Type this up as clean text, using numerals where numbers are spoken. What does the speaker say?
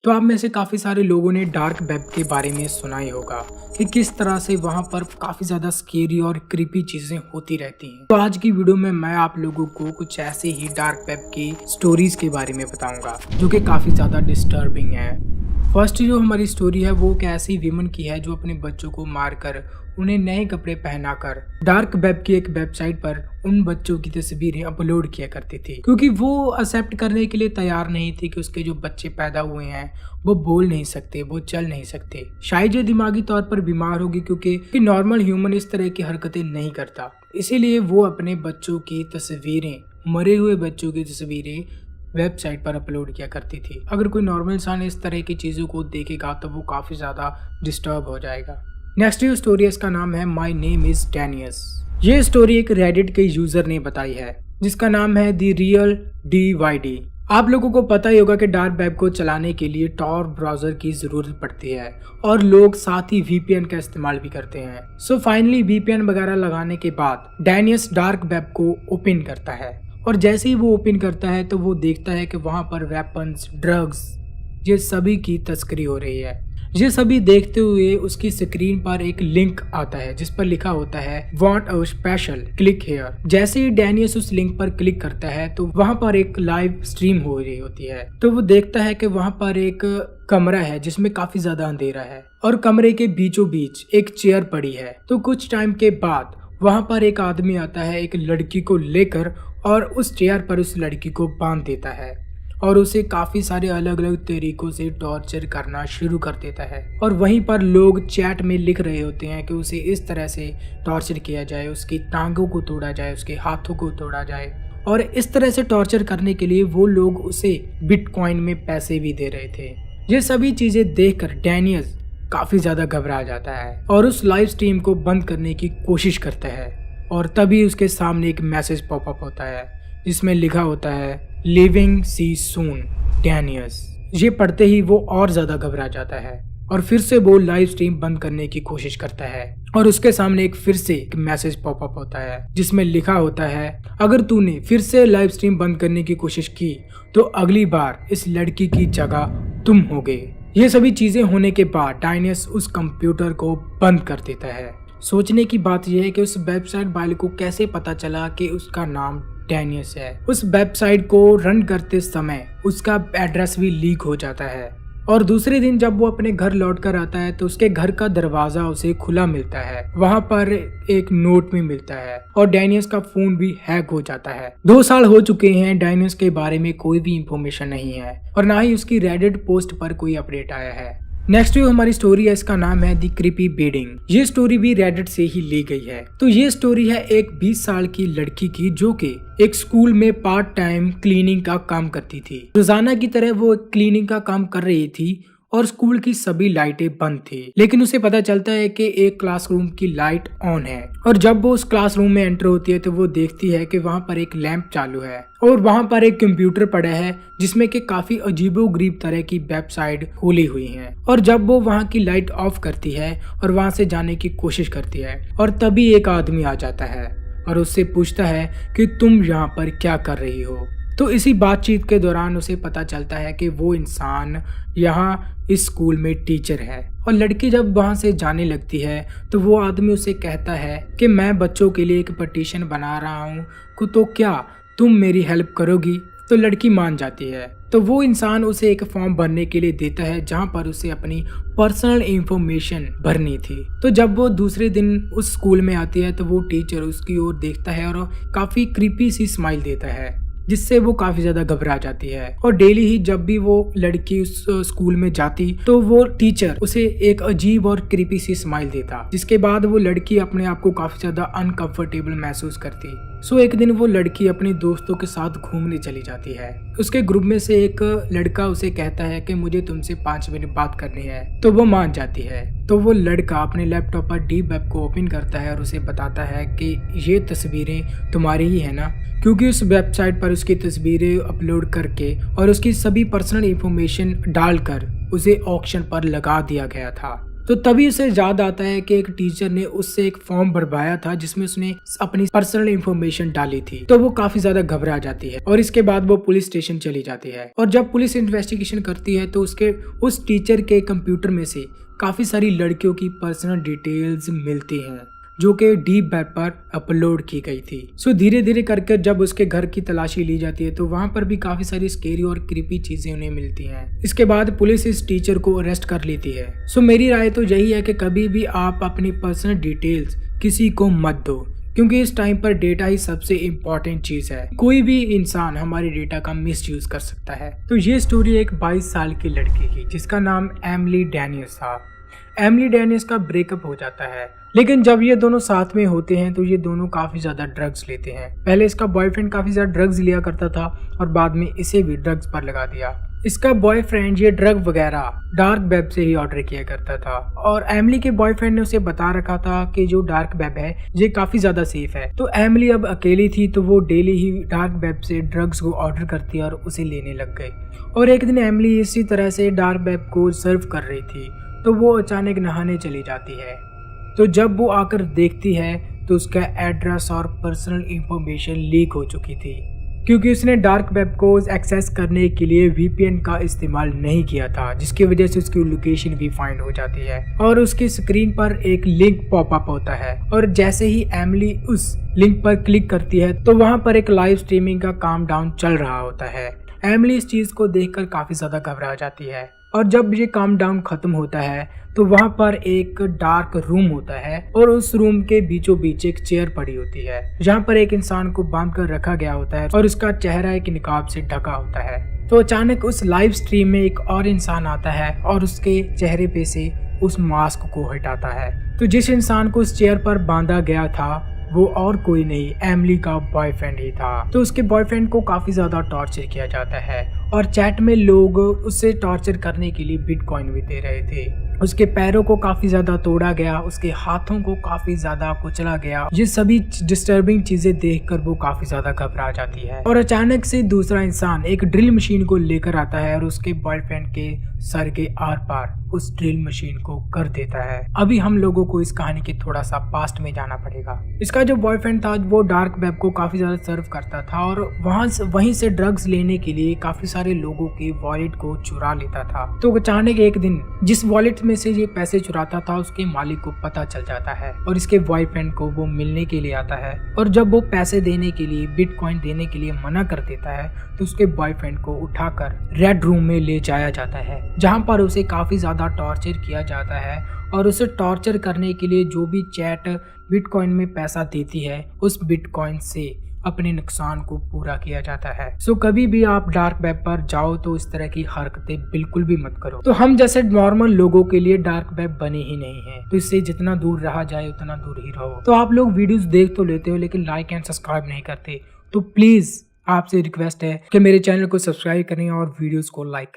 तो आप में से काफ़ी सारे लोगों ने डार्क वेब के बारे में सुना ही होगा कि किस तरह से वहाँ पर काफ़ी ज़्यादा स्केरी और क्रीपी चीज़ें होती रहती हैं। तो आज की वीडियो में मैं आप लोगों को कुछ ऐसे ही डार्क वेब की स्टोरीज के बारे में बताऊंगा जो कि काफ़ी ज़्यादा डिस्टर्बिंग है। फर्स्ट जो हमारी स्टोरी है वो एक ऐसी विमन की है जो अपने बच्चों को मारकर उन्हें नए कपड़े पहनाकर डार्क वेब की एक वेबसाइट पर उन बच्चों की तस्वीरें अपलोड किया करती थी, क्योंकि वो एक्सेप्ट करने के लिए तैयार नहीं थी कि उसके जो बच्चे पैदा हुए हैं वो बोल नहीं सकते, वो चल नहीं सकते। शायद ये दिमागी तौर पर बीमार होगी क्योंकि नॉर्मल ह्यूमन इस तरह की हरकतें नहीं करता। इसीलिए वो अपने बच्चों की तस्वीरें, मरे हुए बच्चों की तस्वीरें वेबसाइट पर अपलोड किया करती थी। अगर कोई नॉर्मल इंसान इस तरह की चीज़ों को देखेगा तो वो काफ़ी ज़्यादा डिस्टर्ब हो जाएगा। नेक्स्ट जो स्टोरी है इसका नाम है माई नेम इज डैनियस। ये स्टोरी एक रेडिट के यूजर ने बताई है जिसका नाम है द रियल DYD। आप लोगों को पता ही होगा कि डार्क वेब को चलाने के लिए टॉर ब्राउजर की जरूरत पड़ती है और लोग साथ ही VPN का इस्तेमाल भी करते हैं। सो फाइनली VPN वगैरह लगाने के बाद डैनियस डार्क वेब को ओपन करता है और जैसे ही वो ओपन करता है तो वो देखता है कि वहाँ पर वेपन्स, ड्रग्स, ये सभी की तस्करी हो रही है। ये सभी देखते हुए उसकी स्क्रीन पर एक लिंक आता है जिस पर लिखा होता है want a special, click here. जैसे ही डैनियस उस लिंक पर क्लिक करता है तो वहाँ पर एक लाइव स्ट्रीम हो रही होती है। तो वो देखता है कि वहाँ पर एक कमरा है जिसमें काफी ज्यादा अंधेरा है और कमरे के बीचों बीच एक चेयर पड़ी है। तो कुछ टाइम के बाद वहाँ पर एक आदमी आता है एक लड़की को लेकर और उस चेयर पर उस लड़की को बांध देता है और उसे काफी सारे अलग अलग तरीकों से टॉर्चर करना शुरू कर देता है। और वहीं पर लोग चैट में लिख रहे होते हैं कि उसे इस तरह से टॉर्चर किया जाए, उसकी टांगों को तोड़ा जाए, उसके हाथों को तोड़ा जाए। और इस तरह से टॉर्चर करने के लिए वो लोग उसे बिटकॉइन में पैसे भी दे रहे थे। ये सभी चीजें देखकर डैनियस काफी ज्यादा घबरा जाता है और उस लाइव स्ट्रीम को बंद करने की कोशिश करता है। और तभी उसके सामने एक मैसेज पॉपअप होता है जिसमें लिखा होता है लिविंग सी सून डैनियस। ये पढ़ते ही वो और ज्यादा घबरा जाता है और फिर से वो लाइव स्ट्रीम बंद करने की कोशिश करता है और उसके सामने फिर से एक मैसेज पॉपअप होता है जिसमें लिखा होता है अगर तूने फिर से लाइव स्ट्रीम बंद करने की कोशिश की तो अगली बार इस लड़की की जगह तुम होगे। ये सभी चीजें होने के बाद डैनियस उस कंप्यूटर को बंद कर देता है। सोचने की बात यह है कि उस वेबसाइट वाले को कैसे पता चला कि उसका नाम डैनियस है। उस वेबसाइट को रन करते समय उसका एड्रेस भी लीक हो जाता है और दूसरे दिन जब वो अपने घर लौट कर आता है तो उसके घर का दरवाजा उसे खुला मिलता है। वहाँ पर एक नोट भी मिलता है और डैनियस का फोन भी हैक हो जाता है। 2 साल हो चुके हैं, डैनियस के बारे में कोई भी इंफॉर्मेशन नहीं है और ना ही उसकी रेडिट पोस्ट पर कोई अपडेट आया है। नेक्स्ट जो हमारी स्टोरी है इसका नाम है द क्रीपी बेडिंग। ये स्टोरी भी रेडिट से ही ली गई है। तो ये स्टोरी है एक 20 साल की लड़की की जो कि एक स्कूल में पार्ट टाइम क्लीनिंग का काम करती थी। रोजाना की तरह वो क्लीनिंग का काम कर रही थी और स्कूल की सभी लाइटें बंद थी, लेकिन उसे पता चलता है कि एक क्लासरूम की लाइट ऑन है और जब वो उस क्लासरूम में एंटर होती है तो वो देखती है कि वहाँ पर एक लैंप चालू है और वहाँ पर एक कंप्यूटर पड़ा है जिसमें कि काफी अजीबोगरीब तरह की वेबसाइट खोली हुई है। और जब वो वहाँ की लाइट ऑफ करती है और वहाँ से जाने की कोशिश करती है और तभी एक आदमी आ जाता है और उससे पूछता है कि तुम यहाँ पर क्या कर रही हो। तो इसी बातचीत के दौरान उसे पता चलता है कि वो इंसान यहाँ इस स्कूल में टीचर है। और लड़की जब वहाँ से जाने लगती है तो वो आदमी उसे कहता है कि मैं बच्चों के लिए एक पिटीशन बना रहा हूँ तो क्या तुम मेरी हेल्प करोगी। तो लड़की मान जाती है। तो वो इंसान उसे एक फॉर्म भरने के लिए देता है जहाँ पर उसे अपनी पर्सनल इंफॉर्मेशन भरनी थी। तो जब वो दूसरे दिन उस स्कूल में आती है तो वो टीचर उसकी ओर देखता है और काफी क्रीपी सी स्माइल देता है जिससे वो काफी ज्यादा घबरा जाती है। और डेली ही जब भी वो लड़की उस स्कूल में जाती तो वो टीचर उसे एक अजीब और क्रीपी सी स्माइल देता, जिसके बाद वो लड़की अपने आप को काफी ज्यादा अनकंफर्टेबल महसूस करती। सो एक दिन वो लड़की अपने दोस्तों के साथ घूमने चली जाती है। उसके ग्रुप में से एक लड़का उसे कहता है कि मुझे तुमसे 5 मिनट बात करनी है। तो वो मान जाती है। तो वो लड़का अपने लैपटॉप पर डीप वेब को ओपन करता है और उसे बताता है कि ये तस्वीरें तुम्हारी ही है ना, क्योंकि उस वेबसाइट पर उसकी तस्वीरें अपलोड करके और उसकी सभी पर्सनल इंफॉर्मेशन डालकर उसे ऑक्शन पर लगा दिया गया था। तो तभी उसे याद आता है कि एक टीचर ने उससे एक फॉर्म भरवाया था जिसमें उसने अपनी पर्सनल इंफॉर्मेशन डाली थी। तो वो काफी ज्यादा घबरा जाती है और इसके बाद वो पुलिस स्टेशन चली जाती है। और जब पुलिस इन्वेस्टिगेशन करती है तो उस टीचर के कंप्यूटर में से काफी सारी लड़कियों की पर्सनल डिटेल्स मिलती हैं जो कि डीप वेब पर अपलोड की गई थी। सो धीरे धीरे करके जब उसके घर की तलाशी ली जाती है तो वहां पर भी काफी सारी स्केरी और क्रीपी चीजें उन्हें मिलती हैं। इसके बाद पुलिस इस टीचर को अरेस्ट कर लेती है। सो मेरी राय तो यही है कि कभी भी आप अपनी पर्सनल डिटेल्स किसी को मत दो, क्योंकि इस टाइम पर डेटा ही सबसे इम्पोर्टेंट चीज है। कोई भी इंसान हमारे डेटा का मिसयूज कर सकता है। तो ये स्टोरी एक 22 साल की लड़की की जिसका नाम एमिली डेनियस था। एमिली डेनियस का ब्रेकअप हो जाता है, लेकिन जब ये दोनों साथ में होते हैं तो ये दोनों काफी ज्यादा ड्रग्स लेते हैं। पहले इसका बॉयफ्रेंड काफी ज्यादा ड्रग्स लिया करता था और बाद में इसे भी ड्रग्स पर लगा दिया। इसका बॉयफ्रेंड ये ड्रग वगैरह डार्क वेब से ही ऑर्डर किया करता था और एमिली के बॉयफ्रेंड ने उसे बता रखा था कि जो डार्क वेब है ये काफी ज्यादा सेफ है। तो एमिली अब अकेली थी तो वो डेली ही डार्क वेब से ड्रग्स को ऑर्डर करती और उसे लेने लग गई। और एक दिन एमिली इसी तरह से डार्क वेब को सर्व कर रही थी तो वो अचानक नहाने चली जाती है। तो जब वो आकर देखती है तो उसका एड्रेस और पर्सनल इंफॉर्मेशन लीक हो चुकी थी, क्योंकि उसने डार्क वेब को एक्सेस करने के लिए वीपीएन का इस्तेमाल नहीं किया था, जिसकी वजह से उसकी लोकेशन भी फाइंड हो जाती है और उसकी स्क्रीन पर एक लिंक पॉपअप होता है। और जैसे ही एमिली उस लिंक पर क्लिक करती है तो वहां पर एक लाइव स्ट्रीमिंग का काउंटडाउन चल रहा होता है। एमिली इस चीज को देखकर काफी ज्यादा घबरा जाती है और जब ये काउंटडाउन खत्म होता है तो वहां पर एक डार्क रूम होता है और उस रूम के बीचों बीच एक चेयर पड़ी होती है जहां पर एक इंसान को बांध कर रखा गया होता है और उसका चेहरा एक निकाब से ढका होता है। तो अचानक उस लाइव स्ट्रीम में एक और इंसान आता है और उसके चेहरे पे से उस मास्क को हटाता है। तो जिस इंसान को उस चेयर पर बांधा गया था वो और कोई नहीं एमिली का बॉयफ्रेंड ही था। तो उसके बॉयफ्रेंड को काफी ज्यादा टॉर्चर किया जाता है और चैट में लोग उससे टॉर्चर करने के लिए बिटकॉइन भी दे रहे थे। उसके पैरों को काफी ज्यादा तोड़ा गया, उसके हाथों को काफी ज्यादा कुचला गया। ये सभी डिस्टर्बिंग चीजें देखकर वो काफी ज्यादा घबरा जाती है और अचानक से दूसरा इंसान एक ड्रिल मशीन को लेकर आता है और उसके बॉयफ्रेंड के सर के आर पार उस ड्रिल मशीन को कर देता है। अभी हम लोगों को इस कहानी के थोड़ा सा पास्ट में जाना पड़ेगा। इसका जो बॉयफ्रेंड था वो डार्क वेब को काफी ज्यादा सर्व करता था और वहीं से ड्रग्स लेने के लिए काफी सारे लोगों के वॉलेट को चुरा लेता था। तो अचानक एक दिन जिस वॉलेट में से ये पैसे चुराता था उसके मालिक को पता चल जाता है और इसके बॉयफ्रेंड को वो मिलने के लिए आता है और जब वो पैसे देने के लिए बिटकॉइन देने के लिए मना कर देता है तो उसके बॉयफ्रेंड को उठाकर रेड रूम में ले जाया जाता है जहां पर उसे काफी ज्यादा टॉर्चर किया जाता है और उसे टॉर्चर करने के लिए जो भी चैट बिटकॉइन में पैसा देती है उस बिटकॉइन से अपने नुकसान को पूरा किया जाता है। सो कभी भी आप डार्क वेब पर जाओ तो इस तरह की हरकतें बिल्कुल भी मत करो। तो हम जैसे नॉर्मल लोगों के लिए डार्क वेब बने ही नहीं है, तो इससे जितना दूर रहा जाए उतना दूर ही रहो। तो आप लोग वीडियोस देख तो लेते हो लेकिन लाइक एंड सब्सक्राइब नहीं करते, तो प्लीज आपसे रिक्वेस्ट है कि मेरे चैनल को सब्सक्राइब करें और वीडियोस को लाइक करें।